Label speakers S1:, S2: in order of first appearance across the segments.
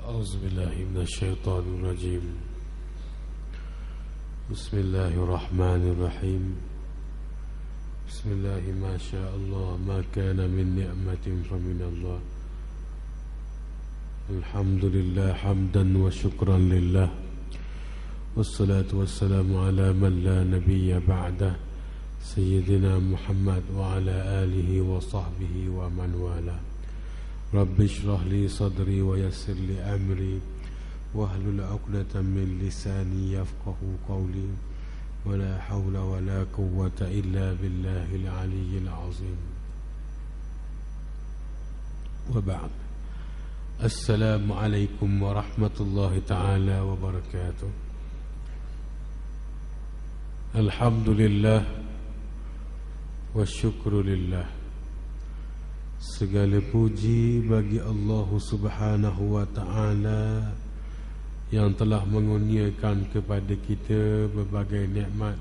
S1: أعوذ بالله من الشيطان الرجيم. بسم الله الرحمن الرحيم. بسم الله ما شاء الله ما كان من نعمة فمن الله. الحمد لله حمدا وشكرا لله، والصلاة والسلام على من لا نبي بعده سيدنا محمد وعلى آله وصحبه ومن والاه. رب اشرح لي صدري ويسر لي أمري واحلل عقدة من لساني يفقهوا قولي، ولا حول ولا قوة إلا بالله العلي العظيم. وبعد، السلام عليكم ورحمة الله تعالى وبركاته. الحمد لله والشكر لله. Segala puji bagi Allah Subhanahu wa ta'ala yang telah mengurniakan kepada kita berbagai nikmat.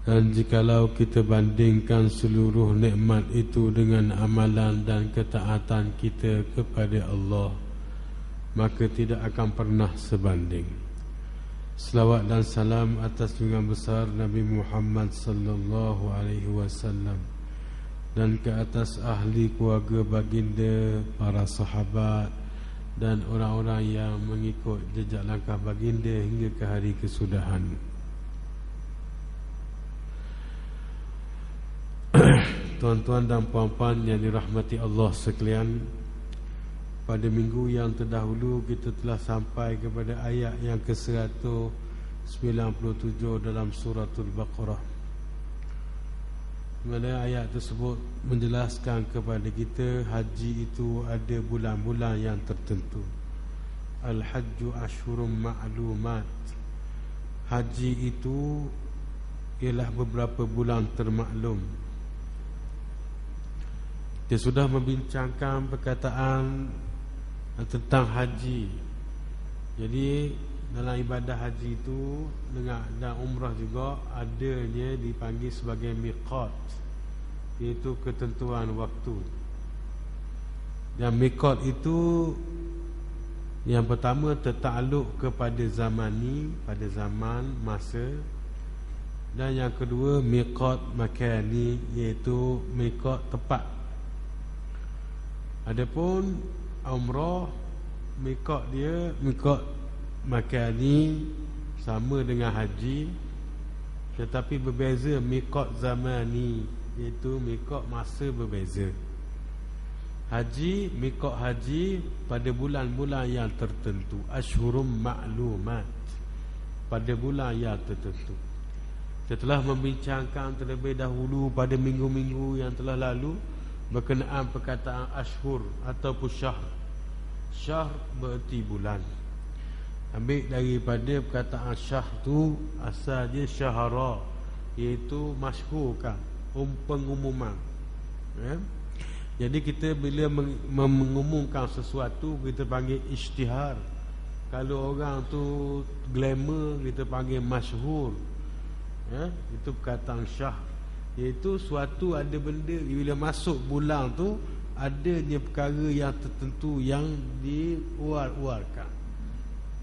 S1: Dan jikalau kita bandingkan seluruh nikmat itu dengan amalan dan ketaatan kita kepada Allah, maka tidak akan pernah sebanding. Selawat dan salam atas junjungan besar Nabi Muhammad sallallahu alaihi wasallam dan ke atas ahli keluarga baginda, para sahabat dan orang-orang yang mengikut jejak langkah baginda hingga ke hari kesudahan. Tuan-tuan dan puan-puan yang dirahmati Allah sekalian, pada minggu yang terdahulu kita telah sampai kepada ayat yang ke-197 dalam suratul Baqarah. Mana ayat tersebut menjelaskan kepada kita haji itu ada bulan-bulan yang tertentu. Al-Hajju Ashhurum Ma'lumat. Haji itu ialah beberapa bulan termaklum. Dia sudah membincangkan perkataan tentang haji. Jadi dalam ibadah haji itu dan umrah juga adanya dipanggil sebagai miqat, iaitu ketentuan waktu. Dan miqat itu yang pertama tertakluk kepada zamani, pada zaman masa. Dan yang kedua miqat makani, iaitu miqat tempat. Adapun umrah, miqat dia miqat makani sama dengan haji, tetapi berbeza miqat zamani, iaitu miqat masa berbeza. Haji, miqat haji pada bulan-bulan yang tertentu, ashhurum ma'lumat, pada bulan yang tertentu. Setelah membincangkan terlebih dahulu pada minggu-minggu yang telah lalu berkenaan perkataan ashhur ataupun syahr. Syahr bererti bulan. Ambil daripada perkataan syah tu, asal dia syahara, iaitu masyhurkan, pengumuman. Jadi kita bila mengumumkan sesuatu, kita panggil isytihar. Kalau orang tu glamour, kita panggil masyhur. Itu perkataan syah, iaitu suatu ada benda bila masuk bulan tu, adanya perkara yang tertentu yang diuar-uarkan.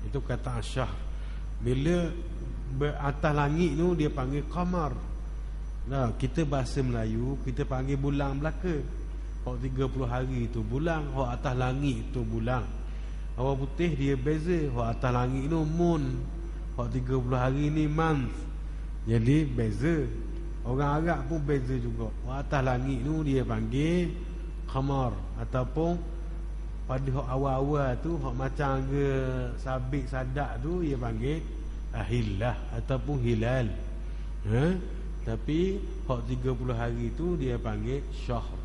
S1: Itu kata syah. Bila beratas langit tu dia panggil qamar. Nah, kita bahasa Melayu kita panggil bulan Melaka. Hak 30 hari tu bulan, hak atas langit tu bulan. Orang putih dia beza, hak atas langit tu moon, hak 30 hari ni month. Jadi beza. Orang Arab pun beza juga. Hak atas langit tu dia panggil qamar, ataupun pada hak awal-awal tu, hak macam ke sabit sadak tu, dia panggil hillah ataupun hilal. Tapi hak 30 hari tu dia panggil syahr.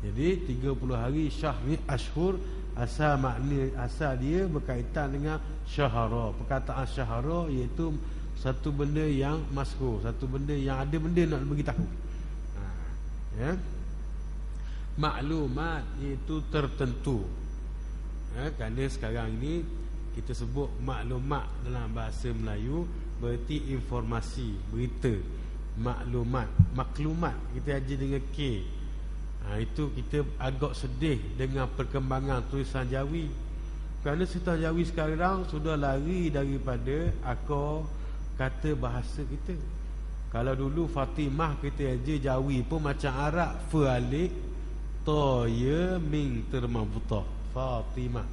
S1: Jadi 30 hari syahr ni ashhur, asal makna asal dia berkaitan dengan syahara. Perkataan syahara iaitu satu benda yang masyhur, satu benda yang ada benda nak beritahu. Maklumat iaitu tertentu. Kerana sekarang ini kita sebut maklumat dalam bahasa Melayu berarti informasi, berita. Maklumat, maklumat kita aja dengan K. Itu kita agak sedih dengan perkembangan tulisan Jawi. Kerana serta Jawi sekarang sudah lari daripada akar kata bahasa kita. Kalau dulu Fatimah kita aja Jawi pun macam Arab, fa alif ta ya mim termabutah. Fatimah.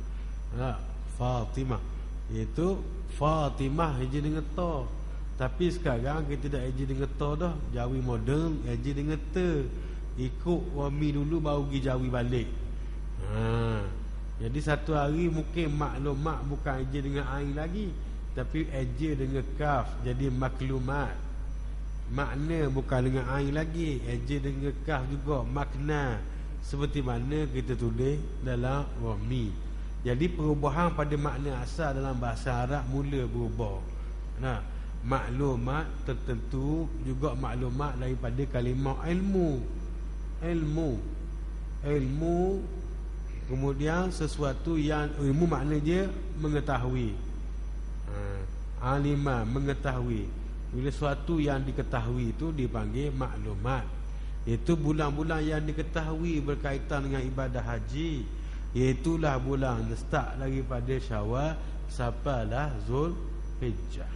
S1: Fatimah. Itu Fatimah aja dengan ta. Tapi sekarang kita dah aja dengan ta dah. Jawi moden aja dengan ta. Ikut wami dulu baru pergi Jawi balik. Jadi satu hari mungkin maklumat bukan aja dengan ain lagi, tapi aja dengan kaf, jadi maklumat. Makna bukan dengan ain lagi, aja dengan kaf juga makna, seperti mana kita tulis dalam wami. Jadi perubahan pada makna asal dalam bahasa Arab mula berubah. Nah, maklumat tertentu juga maklumat daripada kalimah ilmu. Ilmu kemudian sesuatu yang ilmu makna dia mengetahui. Alimah mengetahui. Bila sesuatu yang diketahui itu dipanggil maklumat. Itu bulan-bulan yang diketahui berkaitan dengan ibadah haji, iaitulah bulan start daripada Syawal sampailah Zulhijjah.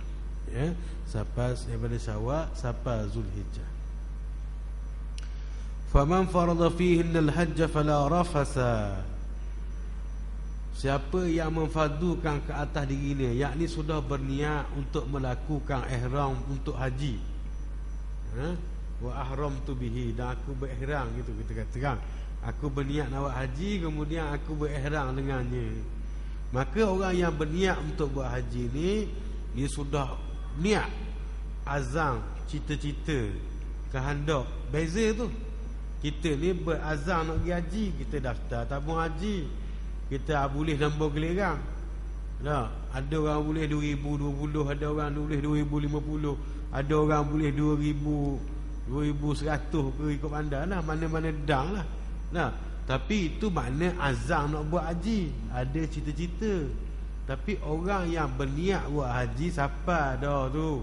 S1: Ya, sampai daripada Syawal sampai Zulhijjah. Faman farada fihinna al-hajj fala rafasa. Siapa yang memfardukan ke atas dirinya, yakni sudah berniat untuk melakukan ihram untuk haji, wa ahramtu bihi, dan aku berihram, gitu kita katakan aku berniat nak buat haji, kemudian aku berihram dengannya. Maka orang yang berniat untuk buat haji ni, dia sudah niat, azam, cita-cita, kehendak. Beza tu. Kita ni berazam nak pergi haji, kita daftar tabung haji, kita boleh nombor gelerang. Ada orang boleh 2020, ada orang boleh 2050, ada orang boleh 2100 ke ikut pandai lah, mana-mana dang lah. Tapi itu makna azam nak buat haji, ada cita-cita. Tapi orang yang berniat buat haji siapa dah tu,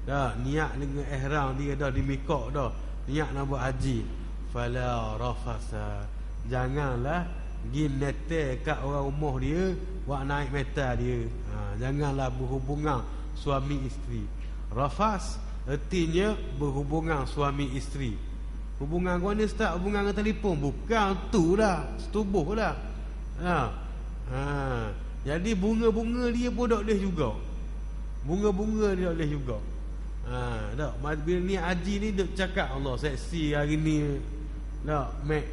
S1: dah niat dengan ihram dia dah di mikot dah, niat nak buat haji, fala rafasa, janganlah ginete kat orang rumah dia buat naik metal dia. Janganlah berhubungan suami isteri. Rafas artinya berhubungan suami isteri. Hubungan kau ni start hubungan dengan telefon, bukan tu lah, setubuh lah. Jadi bunga-bunga dia pun tak boleh juga. Bunga-bunga dia tak boleh juga. Tak, bila ni haji ni duk cakap Allah seksi hari ni. Tak, mek.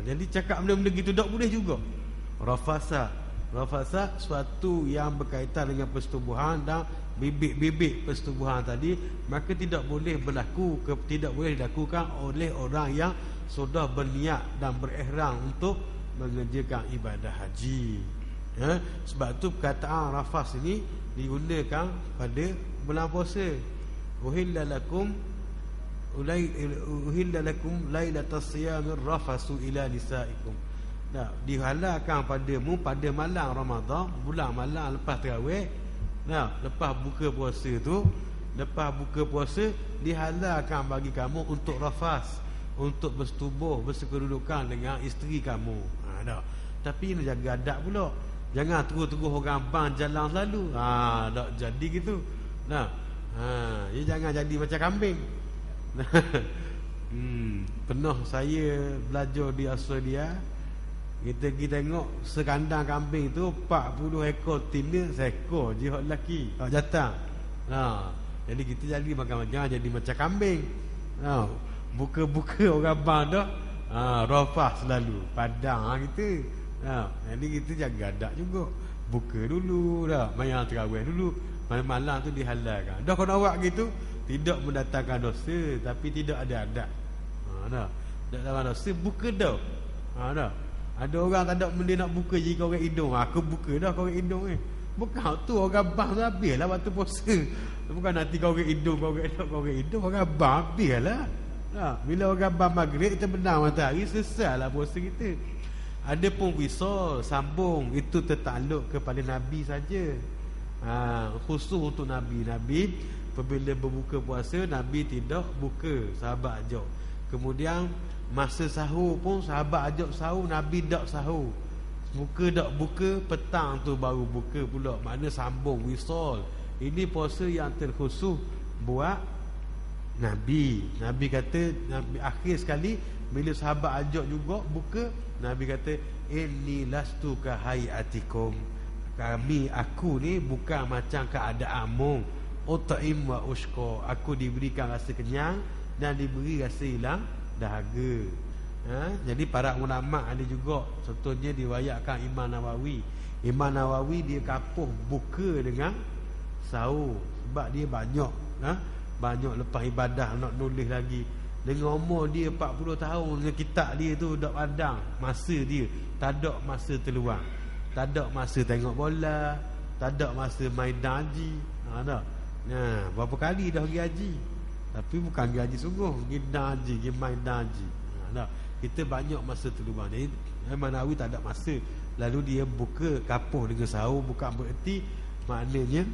S1: Jadi cakap benda-benda gitu tak boleh juga. Rafasa suatu yang berkaitan dengan persetubuhan dan bibit-bibit persetubuhan tadi, maka tidak boleh berlaku, tidak boleh dilakukan oleh orang yang sudah berniat dan berihram untuk mengerjakan ibadah haji. Sebab tu perkataan rafas ini digunakan pada bulan puasa. Uhilla lakum lailatas siyamir rafasu ila nisaikum. Dihalalkan padamu pada malam Ramadan, bulan malam lepas tarawih, lepas buka puasa tu, lepas buka puasa dihalalkan bagi kamu untuk rafas, untuk bersetubuh, bersekedudukan dengan isteri kamu. Tapi nak jaga adab pula. Jangan terus-terus orang bang jalan selalu. Tak jadi gitu. Ya jangan jadi macam kambing. Pernah saya belajar di Australia, kita pergi tengok sekandang kambing tu 40 ekor tina, seekor je hak lelaki, hak jantan. Jadi kita jadi makan-makan jadi macam kambing. Buka-buka orang bang dah, rafah selalu padang kita. Jadi kita jaga adab juga. Buka dulu dah, mayang terawih dulu, malam-malam tu dihalalkan. Dah kau nak buat gitu, tidak mendatangkan dosa, tapi tidak ada adab. Tak ada dosa, buka dah. Ada orang tak ada benda nak buka je kau orang hidung. Aku buka dah kau orang hidung ni. Bukan tu orang bang tu habislah waktu puasa. Bukan nanti kau orang hidung, kau orang hidung, orang bang habislah. Bila orang bang maghrib kita benang matahari, selesailah puasa kita. Ada pun wisal sambung, itu tertakluk kepada Nabi saja. Khusus untuk Nabi. Nabi apabila berbuka puasa, Nabi tidak buka, sahabat ajak. Kemudian masa sahur pun sahabat ajak sahur, Nabi tak sahur. Buka tak buka, petang tu baru buka pula. Makna sambung wisol. Ini puasa yang terkhusus buat Nabi. Nabi kata, Nabi akhir sekali bila sahabat ajak juga buka, Nabi kata, inni lastu ka hayatikum. Aku ni bukan macam keadaanmu. Ut'im wa ushqa. Aku diberikan rasa kenyang dan diberi rasa hilang dahaga. Jadi para ulama ada juga, contohnya diriwayatkan Imam Nawawi. Imam Nawawi dia kapuh buka dengan sahur sebab dia banyak banyak lepas ibadah nak nulis lagi. Dengan umur dia 40 tahun, dengan kitab dia tu dak padang masa dia, tak ada masa terluang, tak ada masa tengok bola, tak ada masa main haji. Berapa kali dah pergi haji, tapi bukan pergi haji sungguh, pergi haji, pergi main haji. Kita banyak masa terluang. Jadi Imam Nawawi tak ada masa, lalu dia buka kapuh dengan sahur. Bukan bererti maknanya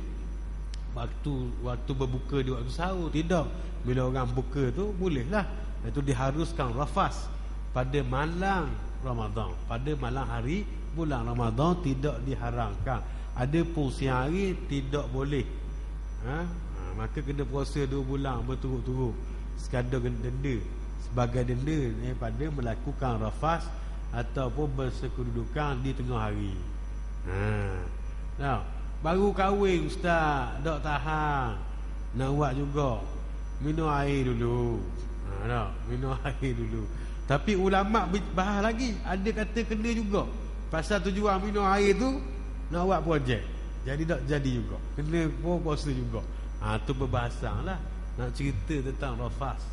S1: waktu berbuka di waktu sahur, tidak. Bila orang buka tu bolehlah. Itu diharuskan rafas pada malam Ramadan, pada malam hari bulan Ramadan tidak diharamkan. Ada pun siang hari tidak boleh. Maka kena puasa 2 bulan berturut-turut sekadar denda, sebagai denda daripada melakukan rafas ataupun bersekedudukan di tengah hari. Baru kahwin ustaz, tak tahan, nak buat juga, minum air dulu. Minum air dulu. Tapi ulama bahas lagi, ada kata kena juga. Pasal tujuan minum air tu nak buat projek, jadi tak jadi juga, kena pun puasa juga. Tu perbahasan lah, nak cerita tentang rafas.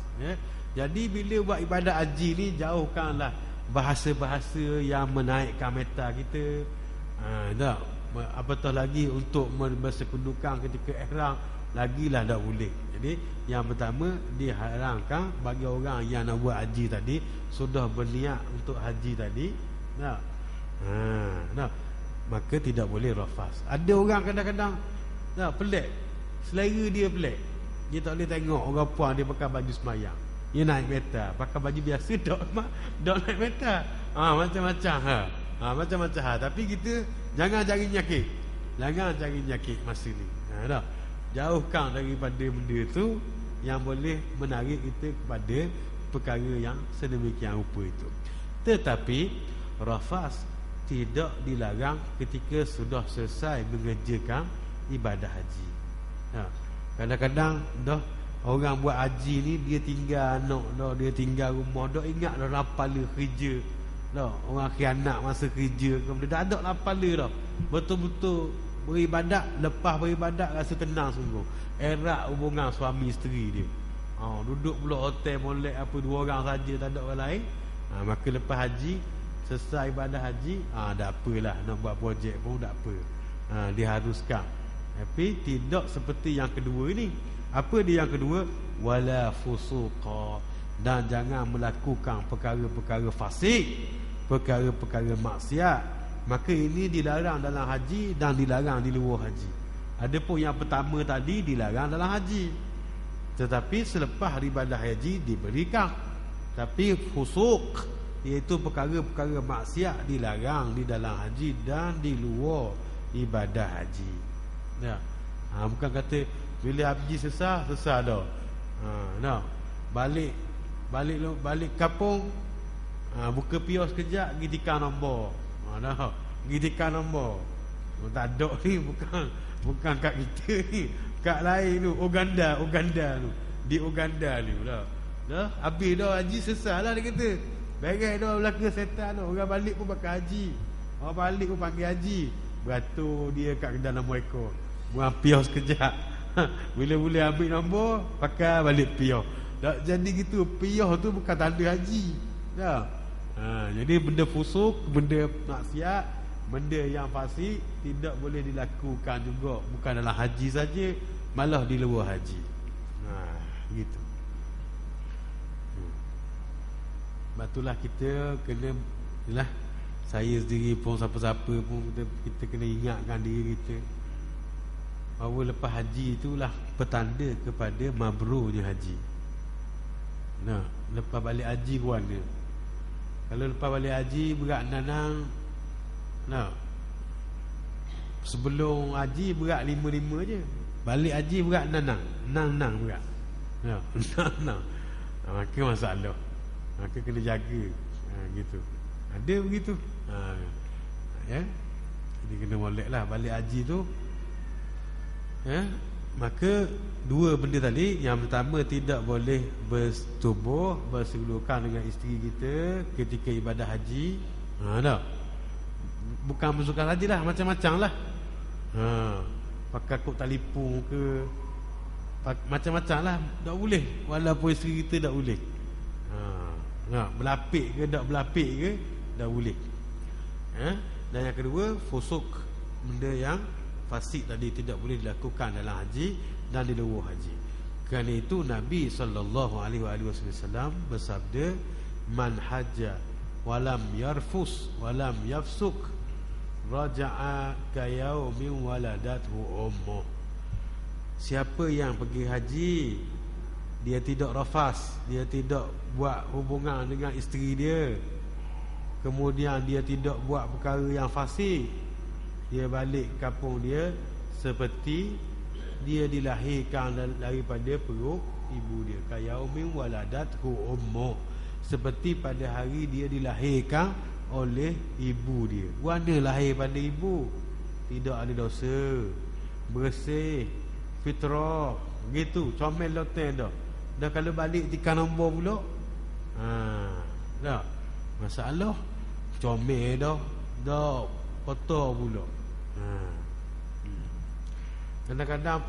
S1: Jadi bila buat ibadat haji ni, jauhkanlah bahasa-bahasa yang menaikkan meta kita. Apatah lagi untuk bersekundukan ketika ihram, lagilah tak boleh. Jadi yang pertama diharamkan bagi orang yang nak buat haji tadi, sudah berniat untuk haji tadi, maka tidak boleh rafas. Ada orang kadang-kadang pelik, selera dia pelik. Dia tak boleh tengok orang puan dia pakai baju semayang, dia naik meta, pakai baju biasa dok naik meta. Macam-macam macam-macam. Tapi kita jangan cari nyakit. Jangan cari nyakit masa ni. Jauhkan daripada benda tu yang boleh menarik kita kepada perkara yang sedemikian rupa itu. Tetapi rafas tidak dilarang ketika sudah selesai mengerjakan ibadah haji. Kadang-kadang dah orang buat haji ni, dia tinggal anak dah, dia tinggal rumah dah, ingat dah lapala kerja dah. Orang khianat masa kerja, kemudian dah ada lapala dah, betul-betul beribadat. Lepas beribadat rasa tenang sungguh, erat hubungan suami isteri dia. Duduk pula hotel molek apa, 2 orang saja, tak ada orang lain. Maka lepas haji, selesai ibadah haji, tak apalah, nak buat projek pun tak apa. Diharuskan. Tapi tidak seperti yang kedua ini. Apa dia yang kedua? Wala fusuqa. Dan jangan melakukan perkara-perkara fasik, perkara-perkara maksiat. Maka ini dilarang dalam haji dan dilarang di luar haji. Adapun yang pertama tadi dilarang dalam haji, tetapi selepas ibadah haji diberikan. Tapi fusuk, iaitu perkara-perkara maksiat, dilarang di dalam haji dan di luar ibadah haji. Bukan kata bila haji sesah dah. Balik kampung, buka pios sekejap, pergi tikar nombor. Pergi tikar nombor. Tak ada ni, bukan kat kita ni, kat lain tu, Uganda tu. Di Uganda ni dah habis dah haji sesah lah dia kata. Beres dah belaka setan tu. Orang balik pun pakai haji, orang balik pun panggil haji. Beratur dia kat dalam ekor, buang pios sekejap. Bila boleh ambil nombor, pakai balik pios. Tak jadi gitu. Pios tu bukan tanda haji dah. Jadi benda fusuk, benda maksiat, benda yang fasik tidak boleh dilakukan juga, bukan dalam haji saja, malah di luar haji. Gitu. Batulah kita kena, saya sendiri pun, siapa-siapa pun, kita kena ingatkan diri kita bahawa lepas haji itulah petanda kepada mabrurnya haji. Lepas balik haji pun ada. Kalau lepas balik haji berat nanang, Nah, sebelum haji berat 5 je. Balik haji berat 6 berat. Ya, 6. Maka masalah. Maka kena jaga. Gitu. Ada begitu. Ya. Jadi kena moleklah balik haji tu. Ya. Maka dua benda tadi. Yang pertama, tidak boleh bertubuh, berseluruhkan dengan isteri kita ketika ibadah haji. Tak? Bukan bersukan haji lah, macam-macam lah. Pakai kod telefon ke, macam-macam lah. Tak boleh. Walaupun isteri kita tak boleh. Berlapik ke, tak berlapik ke, tak boleh. Dan yang kedua, fusuk, benda yang fasik tadi tidak boleh dilakukan dalam haji dan di luar haji. Kerana itu Nabi SAW bersabda, man hajja walam yarfus walam yafsuk raja'a kayaumin waladathu ummuh. Siapa yang pergi haji, dia tidak rafas, dia tidak buat hubungan dengan isteri dia, kemudian dia tidak buat perkara yang fasik, dia balik kampung dia seperti dia dilahirkan daripada perut ibu dia. Kayaumin waladathu ummuh, seperti pada hari dia dilahirkan oleh ibu dia. Warna lahir pada ibu, tidak ada dosa, bersih, fitrah, begitu, comel loteng dah. Dan kalau balik tiga nombor pula, dah masalah, comel dah kotor pula. Kadang-kadang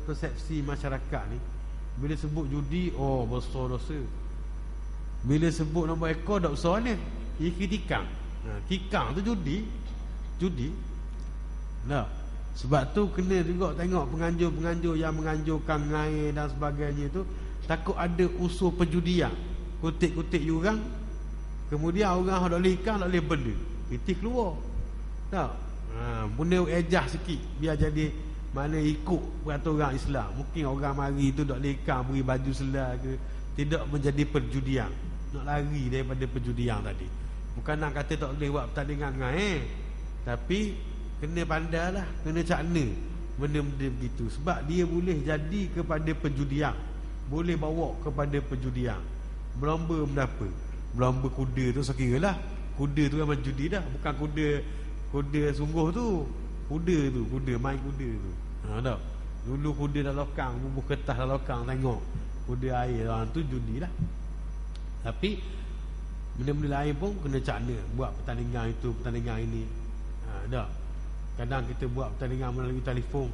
S1: persepsi masyarakat ni, bila sebut judi, besar dosa. Bila sebut nombor ekor, tak besar ni. Tikang. Tikang tu judi. Nah, sebab tu kena juga tengok penganjur-penganjur yang menganjurkan ngair dan sebagainya tu, takut ada unsur perjudian, kutip-kutip jurang, kemudian orang tak boleh ikan, tak boleh benda, pitih keluar. Tak? Benda ejah sikit, biar jadi mana ikut peraturan Islam. Mungkin orang mari tu tak boleh ikan, beri baju selah ke, tidak menjadi perjudian, nak lari daripada perjudian tadi. Bukan nak kata tak boleh buat pertandingan ngair, tapi kena pandai lah, kena cakna benda-benda begitu. Sebab dia boleh jadi kepada perjudian, boleh bawa kepada perjudian. Berlomba berapa? Berlomba kuda tu sekira lah. Kuda tu memang judi dah. Bukan kuda sungguh tu. Kuda main kuda tu. Tak? Dulu kuda dalam lokang, bubuh kertas dalam lokang, tengok kuda air orang tu judi lah. Tapi benda-benda lain pun kena cakna. Buat pertandingan itu, pertandingan ini. Tak? Kadang kita buat pertandingan melalui telefon.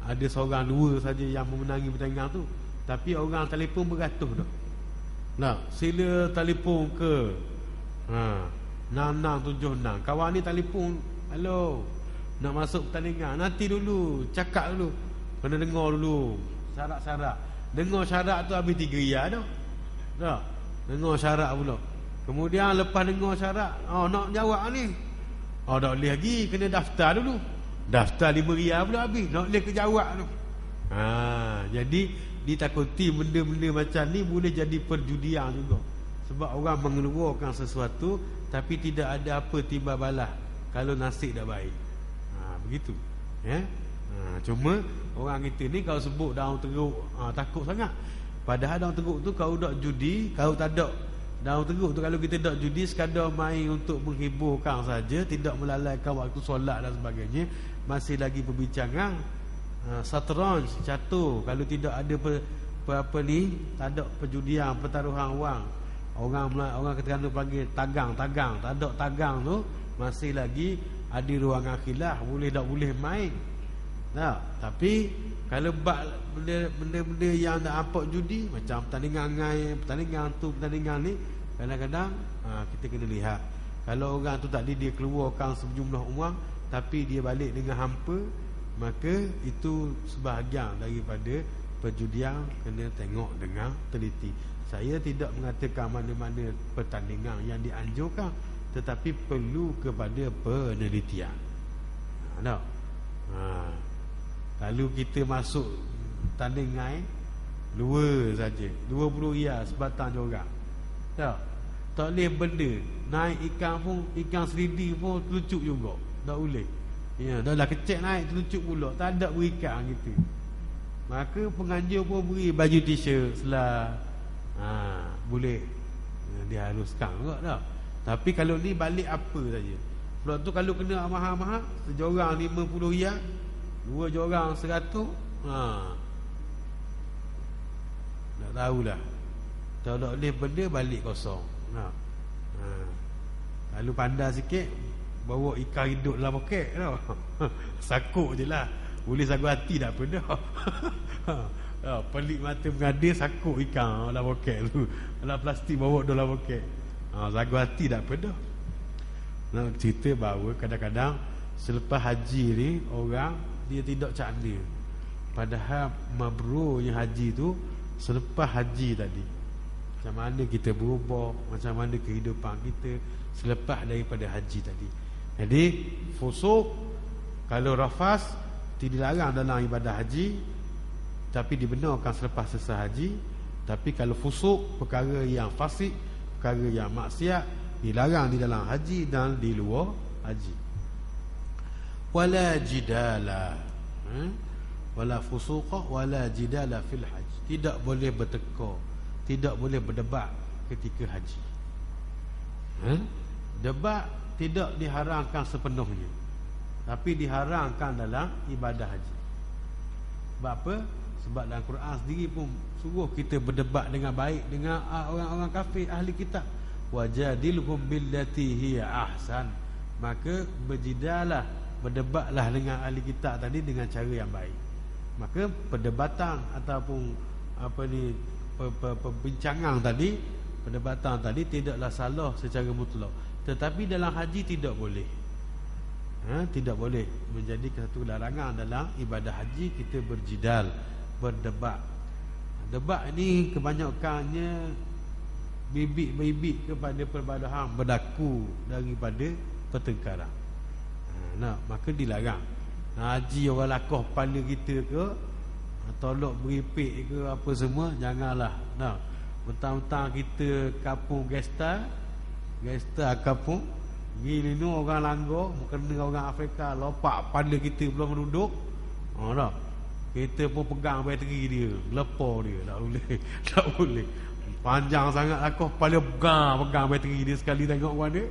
S1: Ada seorang dua saja yang memenangi pertandingan tu, tapi orang telefon beratus dah. Nah, sila telefon ke 6676. Kawan ni telefon, hello, nak masuk pertandingan, nanti dulu, cakap dulu, kena dengar dulu syarat-syarat. Dengar syarat tu habis 3 riyal dah. Tak? Dengar syarat pula. Kemudian lepas dengar syarat, nak jawab ni, tak boleh lagi, kena daftar dulu. Daftar 5 riyal pula habis, nak boleh kejawab tu. Jadi ditakuti benda-benda macam ni boleh jadi perjudian juga. Sebab orang mengeluarkan sesuatu, tapi tidak ada apa timbal balas kalau nasib dah baik. Begitu. Cuma orang kita ni kalau sebut daun teruk, takut sangat. Padahal daun teruk tu kalau tak judi, kalau tak ada daun teruk tu, kalau kita tak judi sekadar main untuk menghiburkan saja, tidak melalaikan waktu solat dan sebagainya, masih lagi perbincangan. Satranj, catur, kalau tidak ada apa ni, tak ada perjudian, pertaruhan wang, orang keterangan panggil tagang, tak ada tagang tu, masih lagi ada ruangan khilaf, boleh tak boleh main. Tapi kalau benda-benda yang nak ampak judi, macam pertandingan ngai, pertandingan tu, pertandingan ni, kadang-kadang kita kena lihat. Kalau orang tu tadi dia keluarkan sejumlah wang, tapi dia balik dengan hampa, maka itu sebahagian daripada perjudian, kena tengok dengan teliti. Saya tidak mengatakan mana-mana pertandingan yang dianjurkan, tetapi perlu kepada penelitian. Tak? Lalu kita masuk tandingan luar saja, 20 riyal sebatang jorak. Tak? Tak boleh benda. Naik ikan pun, ikan seridi pun terlucuk juga. Tak boleh. Ya, dah lah kecil naik terlucuk pula. Tak ada berikan gitu. Maka penganjur pun beri baju t-shirt selah. Boleh. Dia haluskan juga dah. Tapi kalau ni balik apa saja. Sebab tu kalau kena mahal-mahal, sejorang 50 riyal, 2 jorang 100. Tak tahulah. Tak boleh benda balik kosong. Kalau pandai sikit, bawa ikan hidup dalam poket tau. Sakuk je lah. Boleh sagu hati tak apa dah. Pelik mata mengadir, sakuk ikan dalam poket tu. Dalam plastik bawa dalam poket. Sagu hati tak apa dah. Nak cerita bahawa kadang-kadang selepas haji ni, orang dia tidak cakna. Padahal mabrurnya haji tu selepas haji tadi. Macam mana kita berubah, macam mana kehidupan kita selepas daripada haji tadi. Jadi fusuk, kalau rafas tidak dilarang dalam ibadah haji, tapi dibenarkan selepas selesai haji. Tapi kalau fusuk, perkara yang fasik, perkara yang maksiat, dilarang di dalam haji dan di luar haji. Wala jidala, wala fusuqa wala jidala fil haji. Tidak boleh bertekor, tidak boleh berdebat ketika haji. Debat tidak diharamkan sepenuhnya, tapi diharamkan dalam ibadah haji. Sebab apa? Sebab dalam Quran sendiri pun suruh kita berdebat dengan baik dengan orang-orang kafir, ahli kitab. Wajadilhum billati hiya ahsan. Maka berjidalah, berdebatlah dengan ahli kitab tadi dengan cara yang baik. Maka perdebatan ataupun perbincangan tadi, perdebatan tadi tidaklah salah secara mutlak. Tetapi dalam haji tidak boleh. Tidak boleh menjadi satu larangan dalam ibadah haji kita berjidal, berdebat. Debat ini kebanyakannya bibit-bibit kepada perbadahan berlaku daripada pertengkaran. Maka dilarang. Haji orang lakoh kepala kita ke, tolok beripik ke apa semua, janganlah. Mentang-mentang kita kampung gesta kampung gini ni orang langgar, kena orang Afrika lopak kepala kita belum duduk. Kita pun pegang bateri dia, lepor dia. Tak boleh. Tak boleh. Panjang sangat lakoh kepala pegang bateri dia, sekali tengok orang dia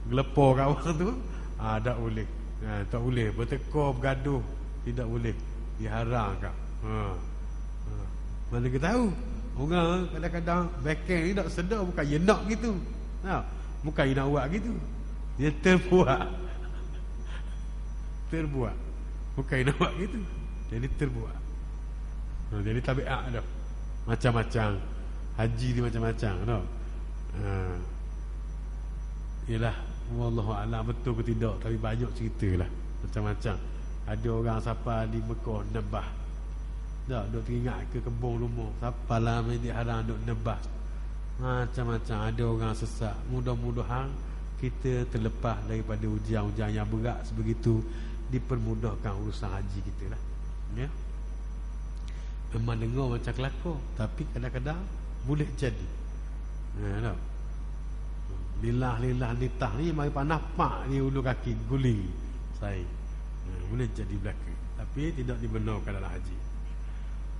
S1: gelepor kawan tu. Tak boleh. Tak boleh bertekor, bergaduh, tidak boleh, diharamkan. Mana kita tahu orang kadang-kadang backhand ni tak sedar, bukan dia nak gitu. Bukan dia nak buat gitu, dia terbuat. Bukan dia nak buat gitu, jadi terbuat. Jadi tabiat dah macam-macam. Haji ni macam-macam tau. Yalah, wallahu a'lam betul ke tidak, tapi banyak ceritalah macam-macam. Ada orang siapa di Mekah nebah. Tak duk teringat ke kebun rumah. Siapa lah Masjid Haram duk nebah. Macam-macam, ada orang sesat. Mudah-mudahan kita terlepas daripada ujian-ujian yang berat sebegitu, dipermudahkan urusan haji kita lah. Ya. Memang dengar macam kelakar, tapi kadang-kadang boleh jadi. Tak? Lillah nitah ni mari panas pak ni ulu kaki guling saya. Boleh jadi belaka, tapi tidak dibenarkan dalam haji.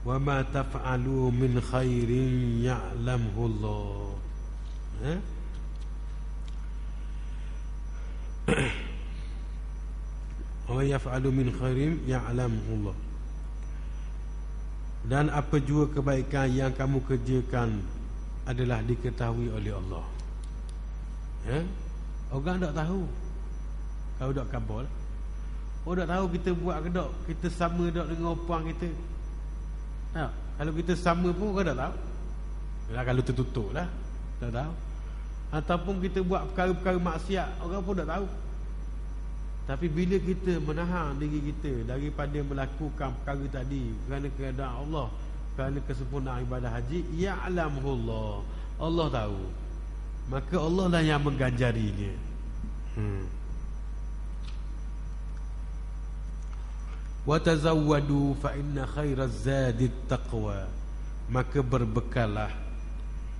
S1: Wa ma taf'alu min khairin ya'lamhu Allah. Wa yaf'alu min khairin ya'lamhu Allah. Dan apa jua kebaikan yang kamu kerjakan adalah diketahui oleh Allah. Orang tak tahu. Kalau tak kabul, orang tak tahu kita buat ke tak, kita sama tak dengan opang kita. Kalau kita sama pun orang tak tahu. Kalau tertutup lah, tak tahu. Ataupun kita buat perkara-perkara maksiat, orang pun tak tahu. Tapi bila kita menahan diri kita daripada melakukan perkara tadi kerana keadaan Allah, kerana kesempurnaan ibadah haji, ya'lamuhu Allah, Allah tahu, maka Allah lah yang mengganjarinya. Wa tazawwadu fa inna khairaz zadi taqwa. Maka berbekallah,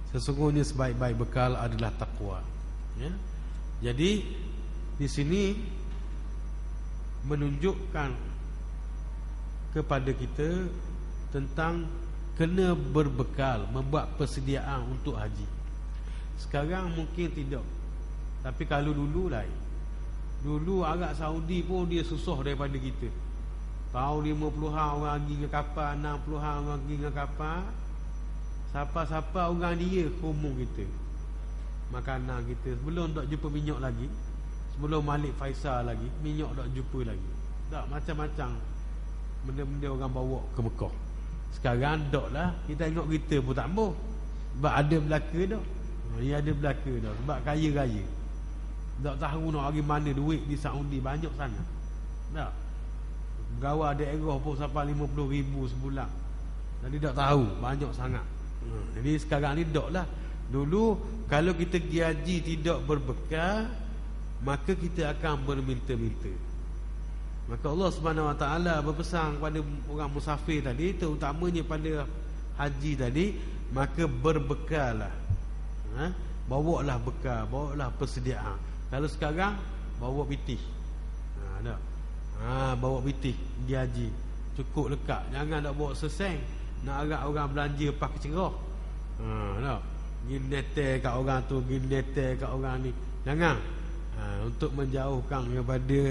S1: sesungguhnya sebaik-baik bekal adalah taqwa. taqwa. Ya. Jadi di sini menunjukkan kepada kita tentang kena berbekal, membuat persediaan untuk haji. Sekarang mungkin tidak, tapi kalau dulu lain. Dulu Arab Saudi pun dia susah daripada kita. Tahun 50-an orang pergi dengan kapal, 60-an orang pergi dengan kapal. Siapa-siapa orang dia kumung kita, makanan kita. Sebelum tak jumpa minyak lagi, sebelum Malik Faisal lagi, minyak tak jumpa lagi. Tak, macam-macam benda-benda orang bawa ke Mekah. Sekarang tak lah, kita tengok kita pun tak mahu. Sebab ada belaka dah. Dia ada belaka dah, sebab kaya-kaya. Tak tahu nak hari mana duit di Saudi banyak sangat. Tak. Pegawai daerah pun sampai 50,000 sebulan. Jadi tak tahu, banyak sangat. Jadi sekarang ni tak lah. Dulu kalau kita pergi haji tidak berbekal, maka kita akan berminta-minta. Maka Allah Subhanahu Wa Taala berpesan kepada orang musafir tadi, terutamanya pada haji tadi, maka berbekallah. Bawalah bekal, bawalah persediaan. Kalau sekarang bawa pitih. Tak. Bawa pitih pergi haji. Cukup lekat. Jangan nak bawa seseng. Nak agak orang belanja pakai cerah. Tak. Pergi netel kat orang tu, pergi netel kat orang ni. Jangan. Untuk menjauhkan daripada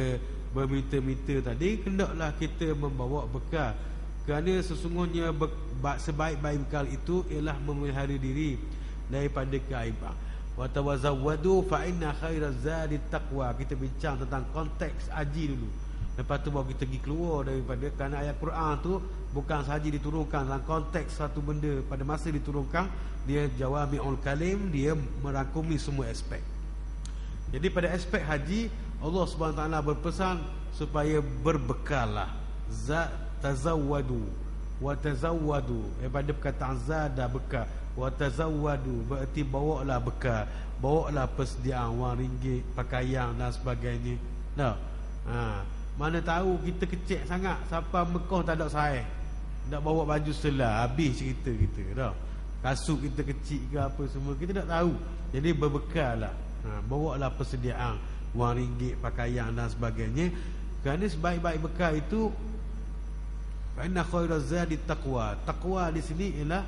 S1: berminta-minta tadi, hendaklah kita membawa bekal. Kerana sesungguhnya sebaik-baik bekal itu ialah memelihara diri daripada keaiban. Wa tawazawwadu fa inna khairaz zadi taqwa. Kita bincang tentang konteks haji dulu. Lepas tu baru kita pergi keluar daripada, kerana ayat Quran tu bukan sahaja diturunkan dalam konteks satu benda pada masa diturunkan, dia jawami'ul kalim, dia merangkumi semua aspek. Jadi pada aspek haji, Allah Subhanahu Taala berpesan supaya berbekallah. Tazawwadu wa tazawwadu, daripada perkataan zada bekal. Wa tazawwadu berarti bawalah bekal, bawalah persediaan wang ringgit, pakaian dan sebagainya. Nah, mana tahu kita kecil sangat, siapa Mekah tak ada saya, nak bawa baju selah, habis cerita kita dah. Kasut kita kecil ke apa semua kita tak tahu. Jadi berbekallah, bawalah persediaan wang ringgit, pakaian dan sebagainya. Kerana sebaik-baik bekal itu, inna khairaz zadi taqwa. Taqwa di sini ialah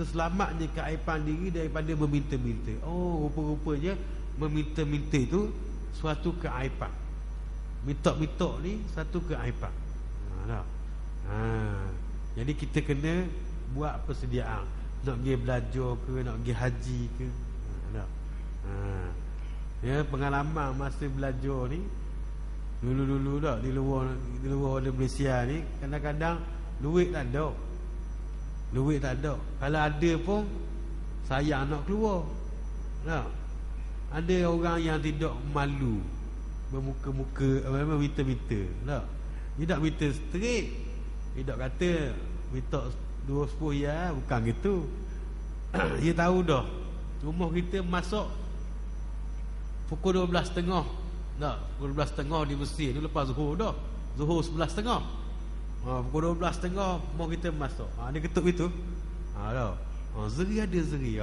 S1: terselamatnya keaiban diri daripada meminta-minta. Oh, rupa-rupanya meminta-minta itu suatu keaiban. Minta-minta ni satu keaiban. Jadi kita kena buat persediaan. Nak pergi belajar ke, nak pergi haji ke. Ya, pengalaman masa belajar ni dulu-dulu dah di luar Malaysia ni, kadang-kadang duit tak ada. Duit tak ada. Kalau ada pun sayang nak keluar. Tak? Ada orang yang tidak malu bermuka-muka minta-minta. Tak? Dia tak minta straight. Dia tak kata minta 2 ya, bukan gitu. Dia tahu dah rumah kita masuk pukul 12.30. Tak, pukul 12.30 di Mesir tu lepas Zuhur dah. Zuhur 11.30. Pukul 12.30 mau kita masuk. Dia ketuk itu. Dah. Zeri ada zeri.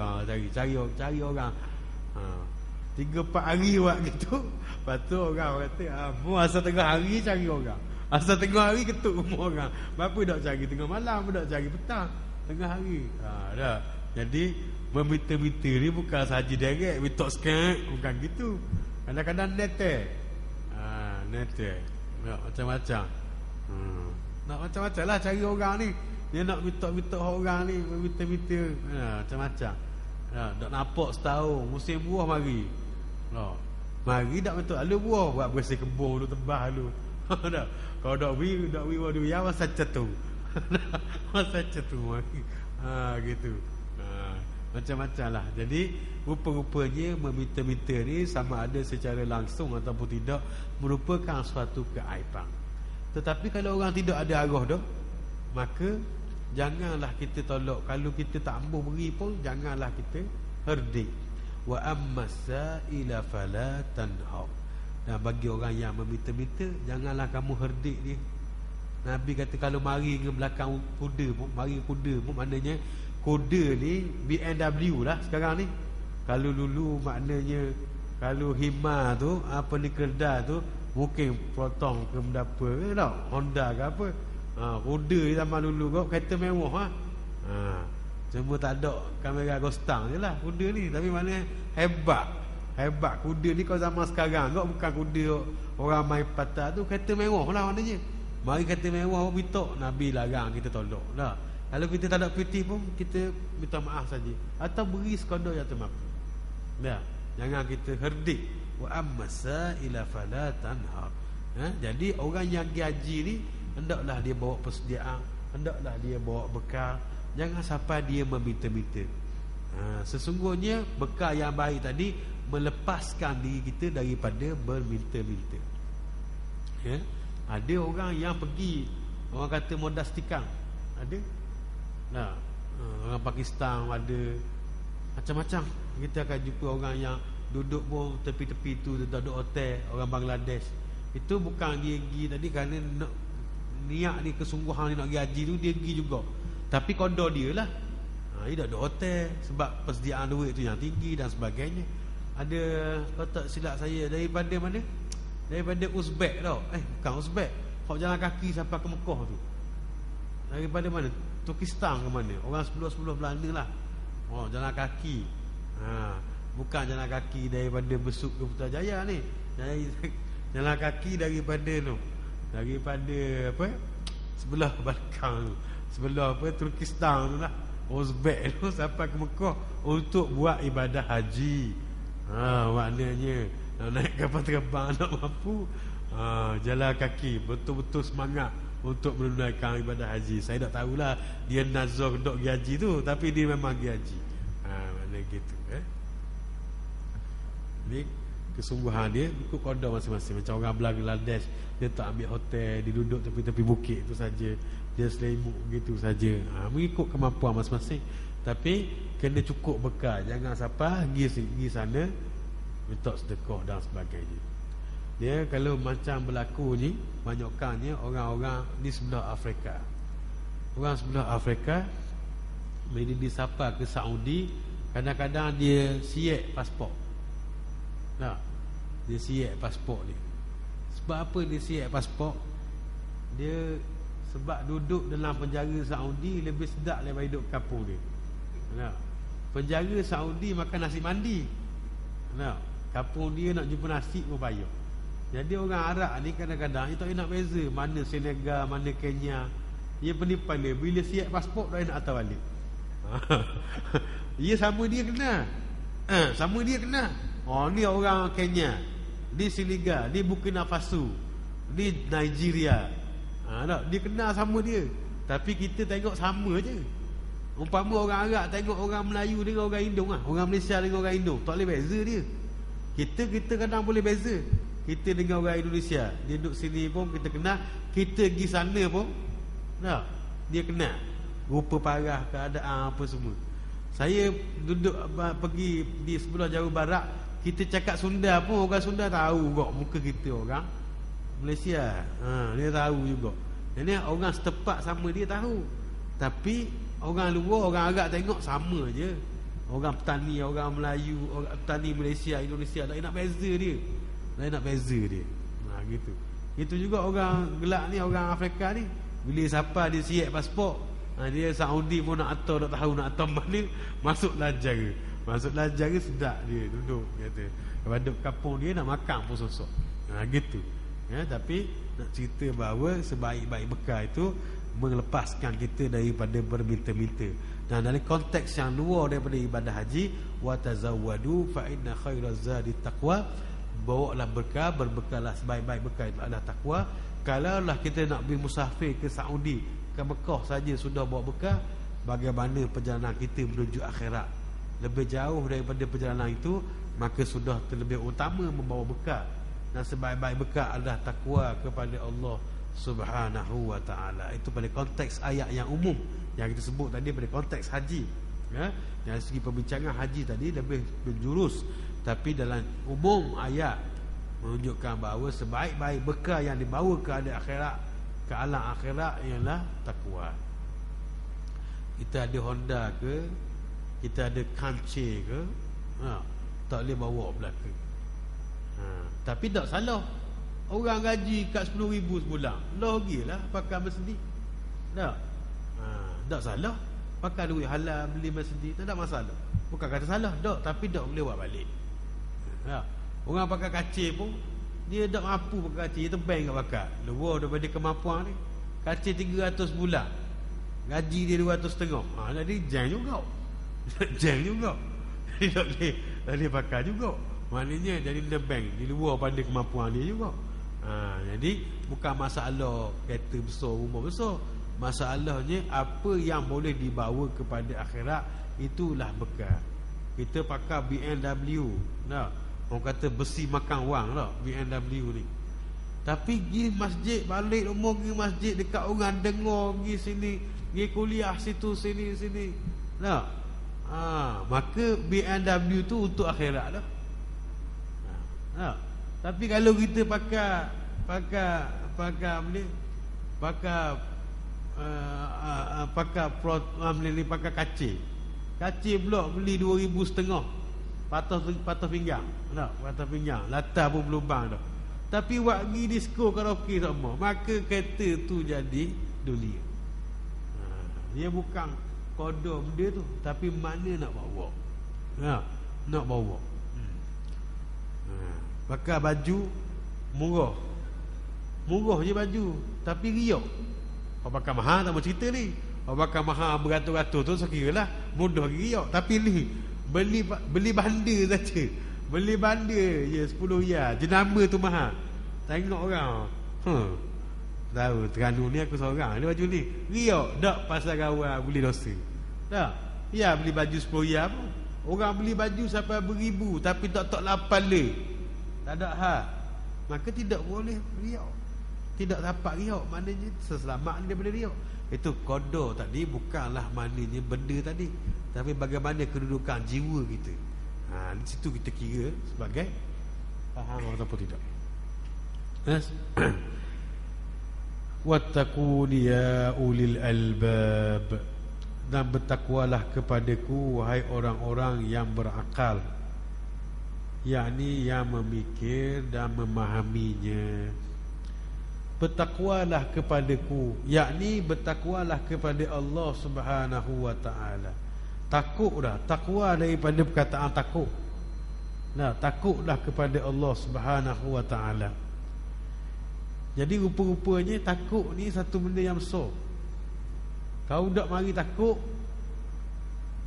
S1: Cari orang. 3-4 hari buat gitu. Lepas tu orang kata, mau asal tengah hari cari orang. Asal tengah hari ketuk rumah orang. Berapa dak cari tengah malam, dak cari petang, tengah hari. Dah. Jadi meminta-minta ni bukan sahaja direct minta sikit, bukan gitu. Kadang-kadang netel. Netel. Macam-macam. Nak macam-macam lah cari orang ni. Dia nak minta-minta orang ni, minta-minta macam-macam. Tak nampak setahun musim buah mari. Mari tak betul alu buah, buat bersih kebun dulu, tebah dulu. Kalau dak wi wadu ya masa cetu. Masa cetu mari. Gitu. Macam-macam lah. Jadi rupa-rupanya meminta-minta ni sama ada secara langsung ataupun tidak merupakan suatu keaiban. Tetapi kalau orang tidak ada arah dah, maka janganlah kita tolak. Kalau kita tak mampu beri pun janganlah kita herdik. Wa ammasaila fala tanhar. Dan bagi orang yang meminta-minta, janganlah kamu herdik dia. Nabi kata kalau mari ke belakang kuda pun, mari kuda pun, maknanya kuda ni BMW lah sekarang ni. Kalau dulu maknanya kalau Hima tu apa ni Kedah tu mungkin Proton ke apa ke tak, Honda ke apa. Kuda zaman dulu kau kereta mewah cuma tak ada kamera Gostang je lah kuda ni. Tapi mana hebat kuda ni kau zaman sekarang kau bukan kuda orang main patah tu, kereta mewah lah maknanya. Mari kereta mewah bitok Nabi larang kita tolak lah. Kalau kita tak ada piti pun kita minta maaf saja atau beri sekadar yang termampu. Ya, jangan kita herdik. Wa ammasa ila fala tanhar. Jadi orang yang pergi haji ni hendaklah dia bawa persediaan, hendaklah dia bawa bekal. Jangan sampai dia meminta-minta. Sesungguhnya bekal yang baik tadi melepaskan diri kita daripada berminta-minta. Ya? Ada orang yang pergi, orang kata modal tikang. Ada? Nah, orang Pakistan ada macam-macam. Kita akan jumpa orang yang duduk pun tepi-tepi tu duduk hotel, orang Bangladesh. Itu bukan dia pergi tadi kerana niat dia, kesungguhan dia nak pergi haji tu, dia pergi juga. Tapi kodor dia lah. Dia duduk hotel sebab persediaan duit tu yang tinggi dan sebagainya. Ada, kalau tak silap saya, daripada mana? Daripada Uzbek tau. Bukan Uzbek, kau jalan kaki sampai ke Mekah tu. Daripada mana? Turkistan ke mana? Orang sebelah-sebelah Belanda lah. Jalan kaki. Bukan jalan kaki daripada Besuk ke Putrajaya ni. Jalan kaki daripada tu, daripada apa? Sebelah Balkan tu. Sebelah apa? Turkistan tu lah. Uzbek tu sampai ke Mekah untuk buat ibadah haji. Maknanya nak naik kapal terbang nak mampu, jalan kaki, betul-betul semangat untuk menunaikan ibadah haji. Saya tak tahulah dia nazar dok pergi haji tu, tapi dia memang pergi haji. Mana gitu ni kesungguhan dia ikut kodor masing-masing. Macam orang Bangladesh, dia tak ambil hotel, dia duduk tepi-tepi bukit tu saja, dia selimut begitu saja. Mengikut kemampuan masing-masing. Tapi kena cukup bekal. Jangan sampai pergi sana minta sedekah dan sebagainya. Dia kalau macam berlaku ni, banyakkannya orang-orang di sebelah Afrika. Orang sebelah Afrika bila disapa ke Saudi, kadang-kadang dia siap pasport. Dia siap pasport ni. Sebab apa dia siap pasport? Dia sebab duduk dalam penjara Saudi lebih sedap daripada hidup kampung dia. Penjara Saudi makan nasi mandi. Kampung dia nak jumpa nasi pun payah. Jadi orang Arab ni kadang-kadang dia tak nak beza mana Senegal, mana Kenya. Dia penipan dia, bila siap pasport dah nak hantar balik. Sama dia kena. Sama dia kena. Ni orang Kenya, di Senegal, di Burkina Faso, di Nigeria. Dia kenal sama dia. Tapi kita tengok sama je. Umpama orang Arab tengok orang Melayu dengan orang Indong orang Malaysia dengan orang Indong, tak boleh beza dia. Kita kadang boleh beza. Kita dengan orang Indonesia, dia duduk sini pun kita kenal, kita pergi sana pun dia kenal rupa parah, keadaan apa semua. Saya duduk pergi di sebelah Jawa Barat, kita cakap Sunda pun orang Sunda tahu kok muka kita orang Malaysia. Dia tahu juga. Jadi orang setempat sama dia tahu. Tapi orang luar, orang Arab tengok sama je. Orang petani, orang Melayu, orang petani Malaysia, Indonesia, tak nak beza dia. Tak nak beza dia. Gitu. Itu juga orang gelak ni, orang Afrika ni, bila siapa dia siap pasport, dia Saudi pun nak atur, tak tahu nak atur mana, masuklah jara. Masuklah jara sedap dia duduk kata. Pada kampung dia nak makan pun sosok. Gitu. Tapi nak cerita bahawa sebaik-baik bekal itu melepaskan kita daripada berminta-minta. Dan dalam konteks yang luar daripada ibadah haji, wa tazawwadu fa inna khairaz zadi taqwa, bawalah bekal, berbekallah, sebaik-baik bekal itu adalah takwa. Kalaulah kita nak pergi musafir ke Saudi, ke Mekah saja sudah bawa bekal, bagaimana perjalanan kita menuju akhirat? Lebih jauh daripada perjalanan itu, maka sudah terlebih utama membawa bekal. Dan sebaik-baik bekal adalah takwa kepada Allah Subhanahu wa ta'ala. Itu pada konteks ayat yang umum yang kita sebut tadi, pada konteks haji. Dari segi pembincangan haji tadi lebih menjurus, tapi dalam umum ayat menunjukkan bahawa sebaik-baik bekal yang dibawa ke akhirat, ke alam akhirat, ialah takwa. Kita ada Honda ke, kita ada Kanche ke, Tak boleh bawa belaka. Tapi tak salah. Orang gaji kat 10,000 sebulan, logilah pakai masjid. Tak. Tak salah. Pakai duit halal beli masjid, tak ada masalah. Bukan kata salah, tak, tapi tak boleh buat balik. Orang pakai kacir pun dia tak mampu pakai kacir, dia tebang kat bakar. Luar daripada kemampuan ni. Kacir 300 bulan, gaji dia 200,500. Jadi jang juga. Jang juga. Jadi tak boleh pakai juga. Maknanya jadi tebang di luar pada kemampuan dia juga. Jadi bukan masalah kereta besar, rumah besar. Masalahnya apa yang boleh dibawa kepada akhirat, itulah bekal. Kita pakai BMW, orang kata besi makan wang lah BMW ni. Tapi pergi masjid, balik rumah pergi masjid, dekat orang dengar, pergi sini, pergi kuliah situ sini. Maka BMW tu untuk akhirat lah. Tapi kalau kita pakai kacir pula beli 2,500 patah pinggang. Patah pinggang, latar pun berlubang dah. Tapi buat pergi disko karaoke sama, maka kereta tu jadi dunia. Dia bukan kodok benda tu, tapi mana nak bawa. Nak bawa. Pakai baju murah je baju, tapi riak. Kau pakai mahal tak mau cerita ni. Kau pakai mahal beratus-ratus tu sekiralah mudah riak. Tapi ni beli bandar saja. Beli bandar je 10 riyal. Jenama tu mahal. Tengok orang. Tahu Terengganu ni aku seorang ni baju ni. Riak dak pasal kawan beli dosa. Tak. Ya beli baju 10 riyal pun. Orang beli baju sampai beribu tapi tak 8 le. Tak ada hal. Maka tidak boleh riak. Tidak dapat riak, maknanya seselamat daripada riak. Itu qada tadi bukanlah maknanya benda tadi, tapi bagaimana kedudukan jiwa kita. Di situ kita kira sebagai faham ataupun tidak. Wattaqun ya ulil albab, dan bertakwalah kepadaku wahai orang-orang yang berakal, yakni yang memikir dan memahaminya. Bertakwalah kepadaku, yakni bertakwalah kepada Allah Subhanahu wa taala. Takutlah, takwa daripada perkataan takut. Takutlah kepada Allah Subhanahu wa taala. Jadi rupa-rupanya takut ni satu benda yang besar. Kau dak mari takut,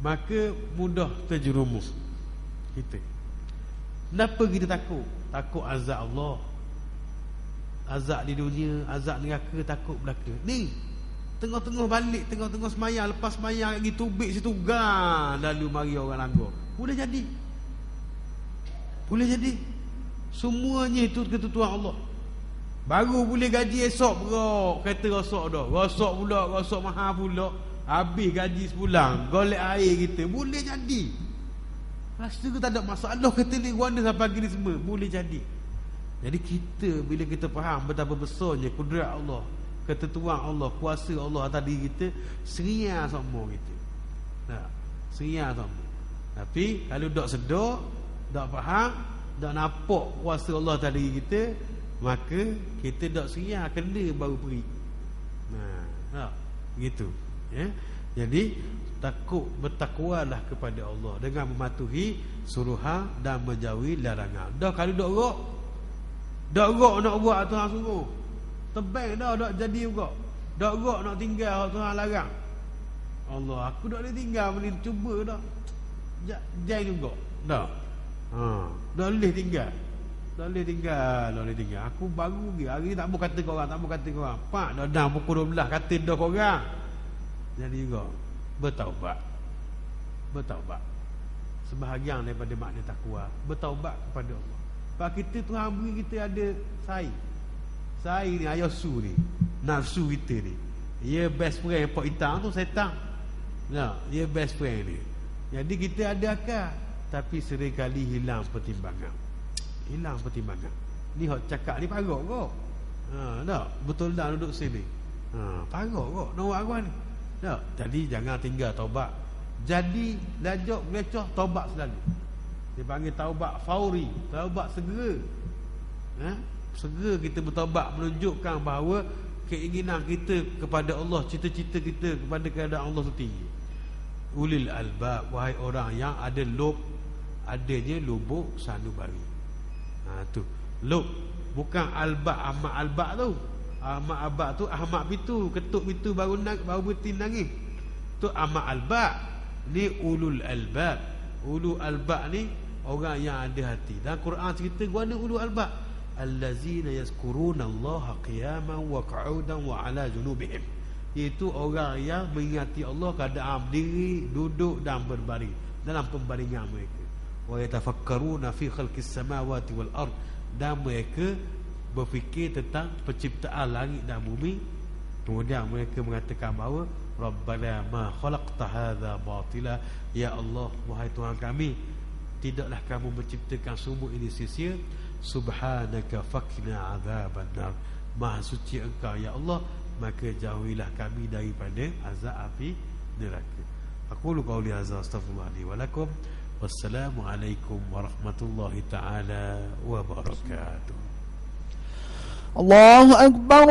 S1: maka mudah terjerumus kita. Kenapa kita takut? Takut azab Allah, azab di dunia, azab neraka, takut belaka. Ni tengah-tengah balik, tengah-tengah semayang, lepas semayang lagi tubik situ gan, lalu mari orang langgar. Boleh jadi. Boleh jadi. Semuanya itu ketentuan Allah. Baru boleh gaji esok bro, kereta rosak dah. Rosak pula, rosak mahal pula. Habis gaji sebulan, golek air kita. Boleh jadi. Rasa tak ada masalah kereta ni guna sampai pagi ni semua. Boleh jadi. Jadi kita bila kita faham betapa besarnya kudrat Allah, ketentuan Allah, kuasa Allah atas diri kita, seria sama kita. Seria sama. Tapi kalau tak sedar, tak faham, tak nampak kuasa Allah atas diri kita, maka kita tak seria, kena baru pergi. Begitu. Jadi bertakwalah kepada Allah dengan mematuhi suruhan dan menjauhi larangan. Dah kalau dak rok nak buat Tuhan suruh, tebang dah dak jadi juga. Dak rok nak tinggal Tuhan larang. Allah, aku dak boleh tinggal ni, cuba dah. Jangan juga. Dak. Dak boleh tinggal. Tak boleh tinggal. Aku baru pergi. Hari ni tak mau kata korang, Pak, dah pukul 12 kata dah korang. Jadi juga bertaubat. Sebahagian daripada makna takwa, bertaubat kepada Allah. Pak kita Tuhan beri kita ada sai ni, ayasu ni, nafsu kita ni. Dia best friend Pak Hitam tu setan. Dia best friend ni. Jadi kita ada akal, tapi seringkali hilang pertimbangan. Ni hok cakap ni parok kok. Tak, betul dah duduk sini. Parok kok nak buat apa ni. Tak, jadi jangan tinggal taubat. Jadi lajak melecah, taubat selalu. Dia panggil taubat fauri, taubat segera. Segera kita bertaubat, menunjukkan bahawa keinginan kita kepada Allah, cita-cita kita kepada keadaan Allah tu tinggi. Ulil albab, wahai orang yang ada adanya lubuk sanubari. Tu lub, bukan albab Ahmad albab tu. Ahmad albab tu Ahmad Pitu, ketuk Pitu baru berhenti nangis. Tu Ahmad albab. Ni ulul albab. Ulul albab ni orang yang ada hati. Dan Quran cerita guna ulul albab, allazina yazkuruna Allah qiyaman wa qu'udan wa ala junubihim. Itu orang yang mengingati Allah keadaan berdiri, duduk dan berbaring, dalam pembaringan mereka. Wa yatafakkaruna fi khalqis samawati wal ard, dan mereka berfikir tentang penciptaan langit dan bumi. Kemudian mereka mengatakan bahawa Rabbana ma khalaqta hadza batila, ya Allah, wahai Tuhan kami, tidaklah kamu menciptakan semua ini sia-sia. Subhanaka faqina azaban nar, maha suci engkau ya Allah, maka jauhilah kami daripada azab api neraka. Aqulu qawli hadza astaghfirullah li wa lakum. Wassalamu alaikum warahmatullahi taala wabarakatuh.
S2: Allahu akbar.